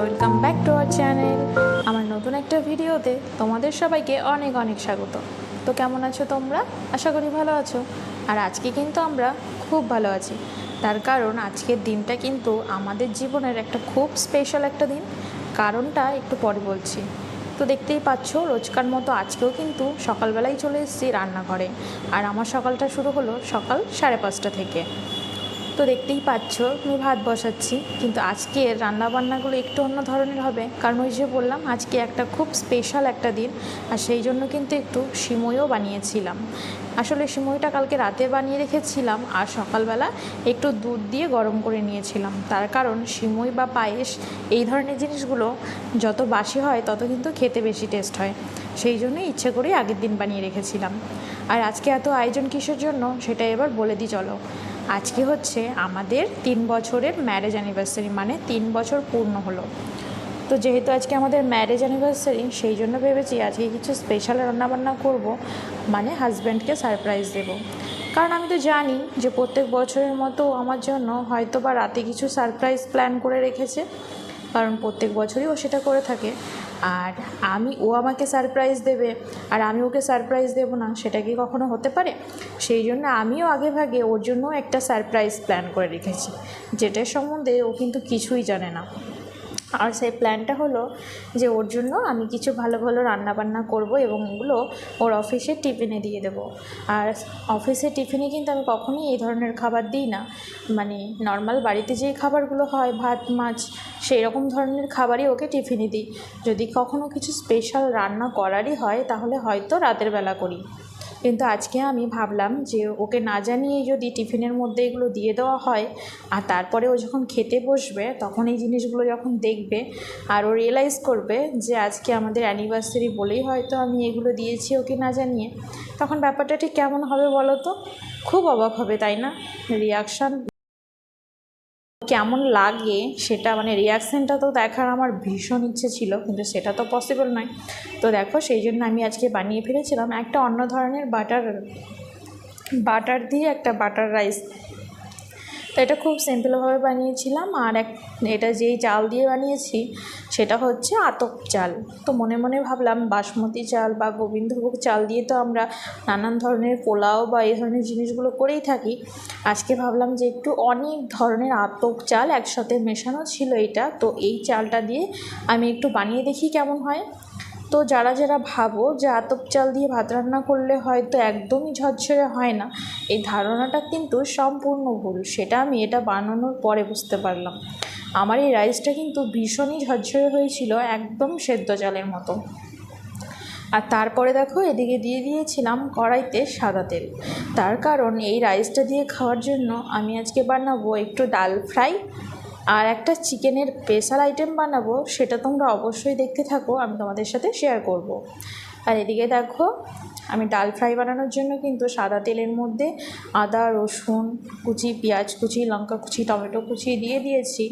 Welcome back to our channel. আমার নতুন একটা ভিডিওতে তোমাদের সবাইকে অনেক অনেক স্বাগত। তো কেমন আছো তোমরা? আশা করি ভালো আছো। আর আজকে কিন্তু আমরা খুব ভালো আছি, তার কারণ আজকের দিনটা কিন্তু আমাদের জীবনের একটা খুব স্পেশাল একটা দিন। কারণটা একটু পরে বলছি। তো দেখতেই পাচ্ছ, রোজকার মতো আজকেও কিন্তু সকালবেলায় চলে এসেছি রান্নাঘরে। আর আমার সকালটা শুরু হলো সকাল 5:30 থেকে। তো দেখতেই পাচ্ছ আমি ভাত বসাচ্ছি, কিন্তু আজকের রান্নাবান্নাগুলো একটু অন্য ধরনের হবে, কারণ ওই যে বললাম আজকে একটা খুব স্পেশাল একটা দিন। আর সেই জন্য কিন্তু একটু সিমইও বানিয়েছিলাম। আসলে সিমইটা কালকে রাতে বানিয়ে রেখেছিলাম, আর সকালবেলা একটু দুধ দিয়ে গরম করে নিয়েছিলাম। তার কারণ সিমই বা পায়েস এই ধরনের জিনিসগুলো যত বাসি হয় তত কিন্তু খেতে বেশি টেস্ট হয়। সেই জন্যই ইচ্ছে করেই আগের দিন বানিয়ে রেখেছিলাম। আর আজকে এত আয়োজন কিসের জন্য সেটা এবার বলে দিই চলো। আজকে হচ্ছে আমাদের 3 বছরের ম্যারেজ অ্যানিভার্সারি, মানে 3 বছর পূর্ণ হলো। তো যেহেতু আজকে আমাদের ম্যারেজ অ্যানিভার্সারি, সেই জন্য ভেবেছি আজকে কিছু স্পেশাল রান্নাবান্না করব, মানে হাজব্যান্ডকে সারপ্রাইজ দেব। কারণ আমি তো জানি যে প্রত্যেক বছরের মতো আমার জন্য হয়তো বা রাতে কিছু সারপ্রাইজ প্ল্যান করে রেখেছে, কারণ প্রত্যেক বছরই ও সেটা করে থাকে। আর ও আমাকে সারপ্রাইজ দেবে আর আমি ওকে সারপ্রাইজ দেবো না, সেটা কি কখনো হতে পারে? সেই জন্য আমিও আগে ভাগে ওর জন্য একটা সারপ্রাইজ প্ল্যান করে রেখেছি, যেটার সম্বন্ধে ও কিন্তু কিছুই জানে না। আর সেই প্ল্যানটা হলো যে ওর জন্য আমি কিছু ভালো ভালো রান্নাবান্না করব এবং এগুলো ওর অফিসের টিফিনে দিয়ে দেবো। আর অফিসের টিফিনে কিন্তু আমি কখনোই এই ধরনের খাবার দিই না, মানে নর্মাল বাড়িতে যেই খাবারগুলো হয় ভাত মাছ সেই রকম ধরনের খাবারই ওকে টিফিনে দিই। যদি কখনো কিছু স্পেশাল রান্না করারই হয় তাহলে হয়তো রাতের বেলা করি। কিন্তু আজকে আমি ভাবলাম যে ওকে না জানিয়েই যদি টিফিনের মধ্যে এগুলো দিয়ে দেওয়া হয়, আর তারপরে ও যখন খেতে বসবে তখন এই জিনিসগুলো যখন দেখবে আর ও রিয়েলাইজ করবে যে আজকে আমাদের অ্যানিভার্সারি বলেই হয়তো আমি এগুলো দিয়েছি ওকে না জানিয়ে, তখন ব্যাপারটা ঠিক কেমন হবে বলো তো? খুব অবাক হবে, তাই না? রিয়াকশান কেমন লাগে সেটা, মানে রিয়াকশানটা তো দেখার আমার ভীষণ ইচ্ছে ছিল, কিন্তু সেটা তো পসিবল নয়। তো দেখো, সেই জন্য আমি আজকে বানিয়ে ফেলেছিলাম একটা অন্য ধরনের বাটার দিয়ে একটা বাটার রাইস। তো এটা খুব সিম্পলভাবে বানিয়েছিলাম। আর এটা যেই চাল দিয়ে বানিয়েছি সেটা হচ্ছে আতপ চাল। তো মনে মনে ভাবলাম বাসমতি চাল বা গোবিন্দভোগ চাল দিয়ে তো আমরা নানান ধরনের পোলাও বা এই ধরনের জিনিসগুলো করেই থাকি। আজকে ভাবলাম যে একটু অনেক ধরনের আতপ চাল একসাথে মেশানো ছিল এটা, তো এই চালটা দিয়ে আমি একটু বানিয়ে দেখি কেমন হয়। তো যারা যারা ভাবো যে আতপ চাল দিয়ে ভাত রান্না করলে হয়তো একদমই ঝরঝরে হয় না, এই ধারণাটা কিন্তু সম্পূর্ণ ভুল। সেটা আমি এটা বানানোর পরে বুঝতে পারলাম। আমার এই রাইসটা কিন্তু ভীষণই ঝরঝরে হয়েছিল, একদম সেদ্ধ চালের মতো। আর তারপরে দেখো এদিকে দিয়ে দিয়েছিলাম কড়াইতে সাদা তেল। তার কারণ এই রাইসটা দিয়ে খাওয়ার জন্য আমি আজকে বানাবো একটু ডাল ফ্রাই আর একটা চিকেনের স্পেশাল আইটেম বানাবো, সেটা তোমরা অবশ্যই দেখতে থাকো, আমি তোমাদের সাথে শেয়ার করব। আর এদিকে দেখো, আমি ডাল ফ্রাই বানানোর জন্য কিন্তু সাদা তেলের মধ্যে আদা রসুন কুচি, পেঁয়াজ কুচি, লঙ্কা কুচি, টমেটো কুচি দিয়ে দিয়েছি।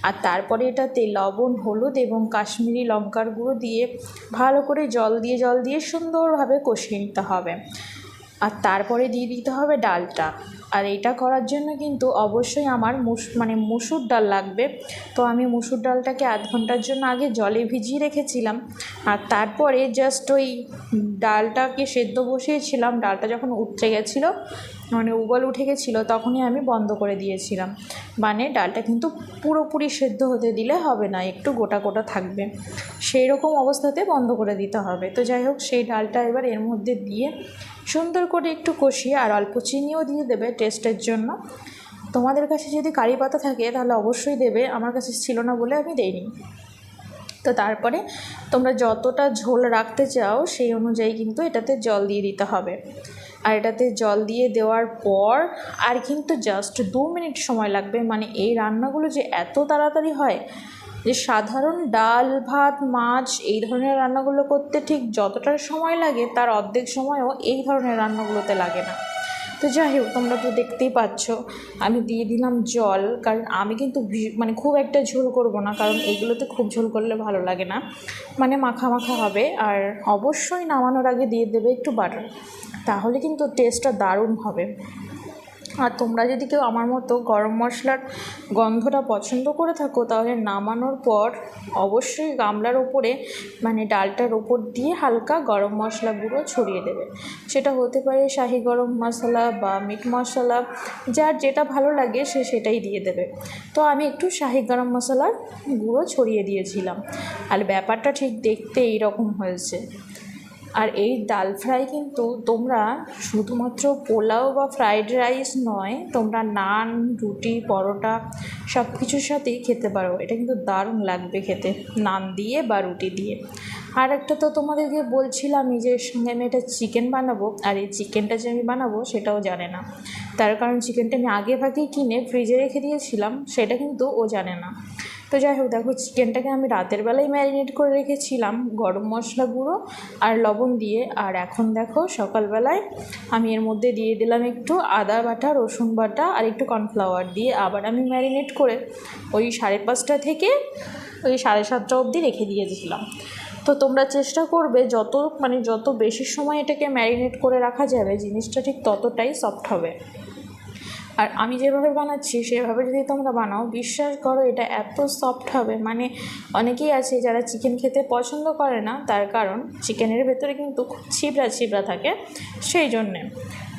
আর তারপরে এটাতে লবণ, হলুদ এবং কাশ্মীরি লঙ্কার গুঁড়ো দিয়ে ভালো করে জল দিয়ে সুন্দরভাবে কষিয়ে নিতে হবে। আর তারপরে দিয়ে দিতে হবে ডালটা। আর এটা করার জন্য কিন্তু অবশ্যই আমার মুসুর ডাল লাগবে। তো আমি মুসুর ডালটাকে আধ ঘন্টার জন্য আগে জলে ভিজিয়ে রেখেছিলাম। আর তারপরে জাস্ট ওই ডালটাকে সেদ্ধ বসিয়েছিলাম, ডালটা যখন উঠে গেছিলো, মানে উবল উঠে গেছিলো, তখনই আমি বন্ধ করে দিয়েছিলাম। মানে ডালটা কিন্তু পুরোপুরি সেদ্ধ হতে দিলে হবে না, একটু গোটা গোটা থাকবে, সেই রকম অবস্থাতে বন্ধ করে দিতে হবে। তো যাই হোক, সেই ডালটা এবার এর মধ্যে দিয়ে সুন্দর করে একটু কষিয়ে, আর অল্প চিনিও দিয়ে দেবে টেস্টের জন্য। তোমাদের কাছে যদি কারি পাতা থাকে তাহলে অবশ্যই দেবে, আমার কাছে ছিল না বলে আমি দেইনি। তো তারপরে তোমরা যতটা ঝোল রাখতে চাও সেই অনুযায়ী কিন্তু এটাতে জল দিয়ে দিতে হবে। আর এটাতে জল দিয়ে দেওয়ার পর আর কিন্তু জাস্ট 2 মিনিট সময় লাগবে। মানে এই রান্নাগুলো যে এত তাড়াতাড়ি হয়, যে সাধারণ ডাল ভাত মাছ এই ধরনের রান্নাগুলো করতে ঠিক যতটা সময় লাগে তার অর্ধেক সময়ও এই ধরনের রান্নাগুলোতে লাগে না। তো যাই হোক, তোমরা তো দেখতেই পাচ্ছ আমি দিয়ে দিলাম জল, কারণ আমি কিন্তু মানে খুব একটা ঝোল করব না, কারণ এইগুলোতে খুব ঝোল করলে ভালো লাগে না, মানে মাখা মাখা হবে। আর অবশ্যই নামানোর আগে দিয়ে দেবে একটু বাটার, তাহলে কিন্তু টেস্টটা দারুণ হবে। আর তোমরা যদি কেউ আমার মতো গরম মশলার গন্ধটা পছন্দ করে থাকো, তাহলে নামানোর পর অবশ্যই গামলার ওপরে মানে ডালটার ওপর দিয়ে হালকা গরম মশলা গুঁড়ো ছড়িয়ে দেবে। সেটা হতে পারে শাহি গরম মশলা বা মিট মশলা, যার যেটা ভালো লাগে সে সেটাই দিয়ে দেবে। তো আমি একটু শাহি গরম মশলার গুঁড়ো ছড়িয়ে দিয়েছিলাম, আর ব্যাপারটা ঠিক দেখতে এইরকম হয়েছে। আর এই ডাল ফ্রাই কিন্তু তোমরা শুধুমাত্র পোলাও বা ফ্রাইড রাইস নয়, তোমরা নান, রুটি, পরোটা সব কিছুর সাথেই খেতে পারো। এটা কিন্তু দারুণ লাগবে খেতে, নান দিয়ে বা রুটি দিয়ে। আর একটা তো তোমাদেরকে বলছিলামই যে এর সঙ্গে আমি একটা চিকেন বানাবো, আর এই চিকেনটা যে আমি বানাবো সেটাও জানে না। তার কারণ চিকেনটা আমি আগে ভাগেই কিনে ফ্রিজে রেখে দিয়েছিলাম, সেটা কিন্তু ও জানে না। তো যাই হোক, দেখো চিকেনটাকে আমি রাতের বেলায় ম্যারিনেট করে রেখেছিলাম গরম মশলা গুঁড়ো আর লবণ দিয়ে। আর এখন দেখো সকালবেলায় আমি এর মধ্যে দিয়ে দিলাম একটু আদা বাটা, রসুন বাটা আর একটু কর্নফ্লাওয়ার দিয়ে আবার আমি ম্যারিনেট করে ওই 5:30 থেকে ওই 7:30 অবধি রেখে দিয়েছিলাম। তো তোমরা চেষ্টা করবে যত বেশি সময় এটাকে ম্যারিনেট করে রাখা যাবে, জিনিসটা ঠিক ততটাই সফট হবে। আর আমি যেভাবে বানাচ্ছি সেভাবে যদি তোমরা বানাও, বিশ্বাস করো এটা এত সফট হবে, মানে অনেকেই আছে যারা চিকেন খেতে পছন্দ করে না, তার কারণ চিকেনের ভেতরে কিন্তু খুব ছিবড়া ছিবড়া থাকে, সেই জন্যে।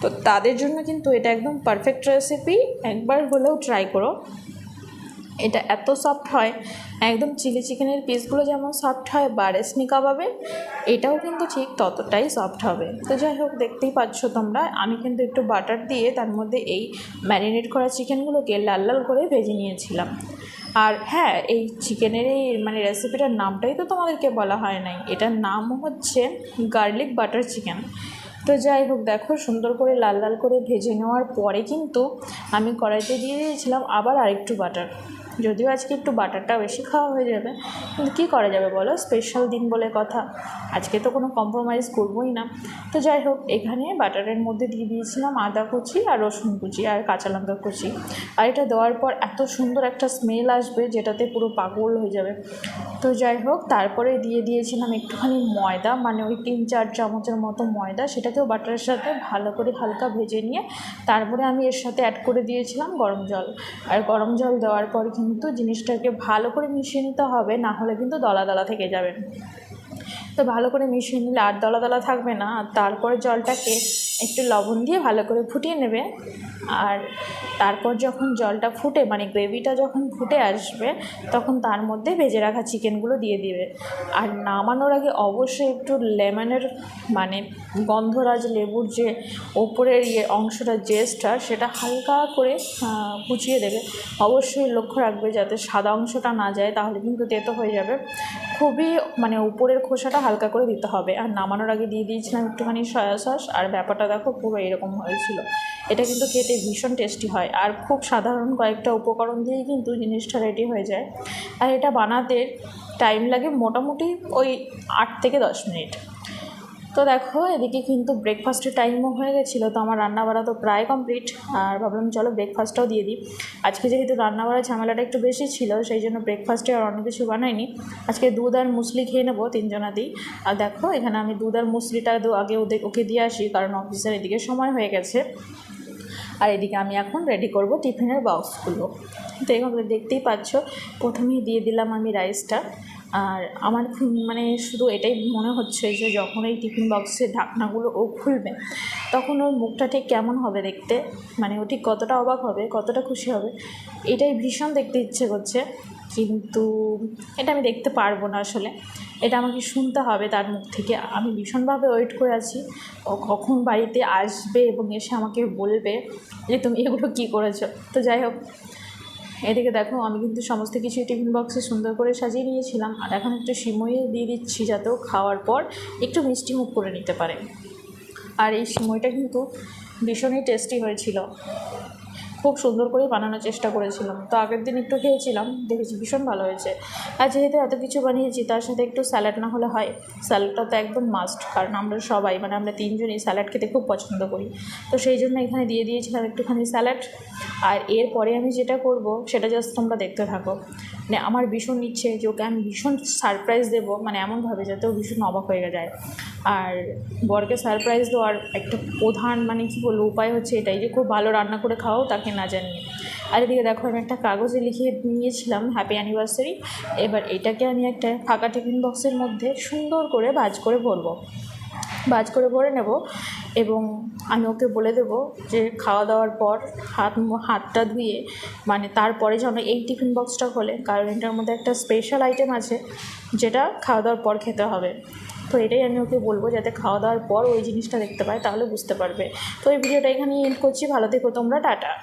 তো তাদের জন্য কিন্তু এটা একদম পারফেক্ট রেসিপি, একবার হলেও ট্রাই করো। এটা এত সফট হয়, একদম চিলি চিকেনের পিসগুলো যেমন সফট হয় বা রেশমি কাবাবে, এটাও কিন্তু ঠিক ততটাই সফট হবে। তো যাই হোক, দেখতেই পাচ্ছ তোমরা, আমি কিন্তু একটু বাটার দিয়ে তার মধ্যে এই ম্যারিনেট করা চিকেনগুলোকে লাল লাল করে ভেজে নিয়েছিলাম। আর হ্যাঁ, এই চিকেনের এই মানে রেসিপিটার নামটাই তো তোমাদেরকে বলা হয় নাই, এটার নাম হচ্ছে গার্লিক বাটার চিকেন। তো যাই হোক, দেখো সুন্দর করে লাল লাল করে ভেজে নেওয়ার পরে কিন্তু আমি কড়াইতে দিয়ে দিয়েছিলাম আবার আরেকটু বাটার। যদিও আজকে একটু বাটারটা বেশি খাওয়া হয়ে যাবে, কিন্তু কী করা যাবে বলো, স্পেশাল দিন বলে কথা, আজকে তো কোনো কম্প্রোমাইজ করবোই না। তো যাই হোক, এখানে বাটারের মধ্যে দিয়ে দিয়েছিলাম আদা কুচি আর রসুন কুচি আর কাঁচা লঙ্কা কুচি। আর এটা দেওয়ার পর এত সুন্দর একটা স্মেল আসবে যেটাতে পুরো পাগল হয়ে যাবে। তো যাই হোক, তারপরে দিয়ে দিয়েছিলাম একটুখানি ময়দা, মানে ওই 3-4 চামচের মতো ময়দা, সেটাকেও বাটারের সাথে ভালো করে হালকা ভেজে নিয়ে তারপরে আমি এর সাথে অ্যাড করে দিয়েছিলাম গরম জল। আর গরম জল দেওয়ার পর কিন্তু জিনিসটাকে ভালো করে মিশিয়ে নিতে হবে, না হলে কিন্তু দলা দলা থেকে যাবে। তো ভালো করে মিশিয়ে নিলে আর দলা দলা থাকবে না। আর তারপরে জলটাকে একটু লবণ দিয়ে ভালো করে ফুটিয়ে নেবে। আর তারপর যখন জলটা ফুটে মানে গ্রেভিটা যখন ফুটে আসবে, তখন তার মধ্যে ভেজে রাখা চিকেনগুলো দিয়ে দিবে। আর নামানোর আগে অবশ্যই একটু লেমনের মানে গন্ধরাজ লেবুর যে ওপরের অংশটা জেসটা, সেটা হালকা করে কুচিয়ে দেবে। অবশ্যই লক্ষ্য রাখবে যাতে সাদা অংশটা না যায়, তাহলে কিন্তু তেতো হয়ে যাবে। খুবই মানে উপরের খোসাটা হালকা করে দিতে হবে। আর নামানোর আগে দিয়ে দিয়েছিলাম একটুখানি সয়া সস, আর ব্যাপারটা দেখো পুরো এরকম হয়েছিল। এটা কিন্তু খেতে ভীষণ টেস্টি হয়, আর খুব সাধারণ কয়েকটা উপকরণ দিয়েই কিন্তু জিনিসটা রেডি হয়ে যায়। আর এটা বানাতে টাইম লাগে মোটামুটি ওই 8 থেকে 10 মিনিট। তো দেখো, এদিকে কিন্তু ব্রেকফাস্টের টাইমও হয়ে গেছিলো, তো আমার রান্নাবাড়া তো প্রায় কমপ্লিট। আর ভাবলাম চলো ব্রেকফাস্টটাও দিয়ে দিই। আজকে যেহেতু রান্নাবাড়ার ঝামেলাটা একটু বেশি ছিল, সেই জন্য ব্রেকফাস্টে আর অন্য কিছু বানাইনি। আজকে দুধ আর মুসলি খেয়ে নেবো তিনজনাতেই। আর দেখো, এখানে আমি দুধ আর মুসলিটা আগে ওকে দিয়ে আসি, কারণ অফিসের এদিকে সময় হয়ে গেছে। আর এদিকে আমি এখন রেডি করব টিফিনের বক্সগুলো। তো এগুলো দেখতেই পাচ্ছ, প্রথমেই দিয়ে দিলাম আমি রাইসটা। আর আমার মানে শুধু এটাই মনে হচ্ছে যে যখন এই টিফিন বক্সের ঢাকনাগুলো ও খুলবে, তখন ওর মুখটা ঠিক কেমন হবে দেখতে, মানে ও ঠিক কতটা অবাক হবে, কতটা খুশি হবে, এটাই ভীষণ দেখতে ইচ্ছে করছে। কিন্তু এটা আমি দেখতে পারবো না আসলে, এটা আমাকে শুনতে হবে তার মুখ থেকে। আমি ভীষণভাবে ওয়েট করে আছি ও কখন বাড়িতে আসবে এবং এসে আমাকে বলবে যে তুমি এগুলো কী করেছো। তো যাই হোক, এদিকে দেখো, আমি কিন্তু সমস্ত কিছু টিফিন বক্সে সুন্দর করে সাজিয়ে নিয়েছিলাম। আর এখন একটু সিমই দিয়ে দিচ্ছি, যাতে ও খাওয়ার পর একটু মিষ্টি মুখ করে নিতে পারে। আর এই সিমইটা কিন্তু ভীষণই টেস্টি হয়েছিল, খুব সুন্দর করে বানানোর চেষ্টা করেছিলাম। তো আগের দিন একটু খেয়েছিলাম, দেখেছি ভীষণ ভালো হয়েছে। আর যেহেতু এত কিছু বানিয়েছি, তার সাথে একটু স্যালাড না হলে হয়। স্যালাডটা তো একদম মাস্ট, কারণ আমরা সবাই মানে আমরা তিনজনই স্যালাড খেতে খুব পছন্দ করি। তো সেই জন্য এখানে দিয়ে দিয়েছিলাম একটুখানি স্যালাড। আর এরপরে আমি যেটা করব সেটা জাস্ট তোমরা দেখতে থাকো। মানে আমার ভীষণ ইচ্ছে যে ওকে আমি ভীষণ সারপ্রাইজ দেবো, মানে এমনভাবে যাতে ও ভীষণ অবাক হয়ে যায়। আর বরকে সারপ্রাইজ দেওয়ার একটা প্রধান মানে কী বলবো উপায় হচ্ছে এটাই যে খুব ভালো রান্না করে খাওয়াও তাকে না জানিয়ে। আর এদিকে দেখো আমি একটা কাগজে লিখে নিয়েছিলাম হ্যাপি অ্যানিভার্সারি। এবার এটাকে আমি একটা ফাঁকা টিফিন বক্সের মধ্যে সুন্দর করে ভাঁজ করে ভরবো, ভাঁজ করে ভরে নেব। এবং আমি ওকে বলে দেবো যে খাওয়া দাওয়ার পর হাতটা ধুয়ে মানে তারপরে যেন এই টিফিন বক্সটা খোলে, কারণ এটার মধ্যে একটা স্পেশাল আইটেম আছে যেটা খাওয়া দাওয়ার পর খেতে হবে। তো এটাই আমি ওকে বলবো যাতে খাওয়া দাওয়ার পর ওই জিনিসটা দেখতে পায়, তাহলে বুঝতে পারবে। তো এই ভিডিওটা এখানেই এন্ড করছি। ভালো থেকো তোমরা, টাটা।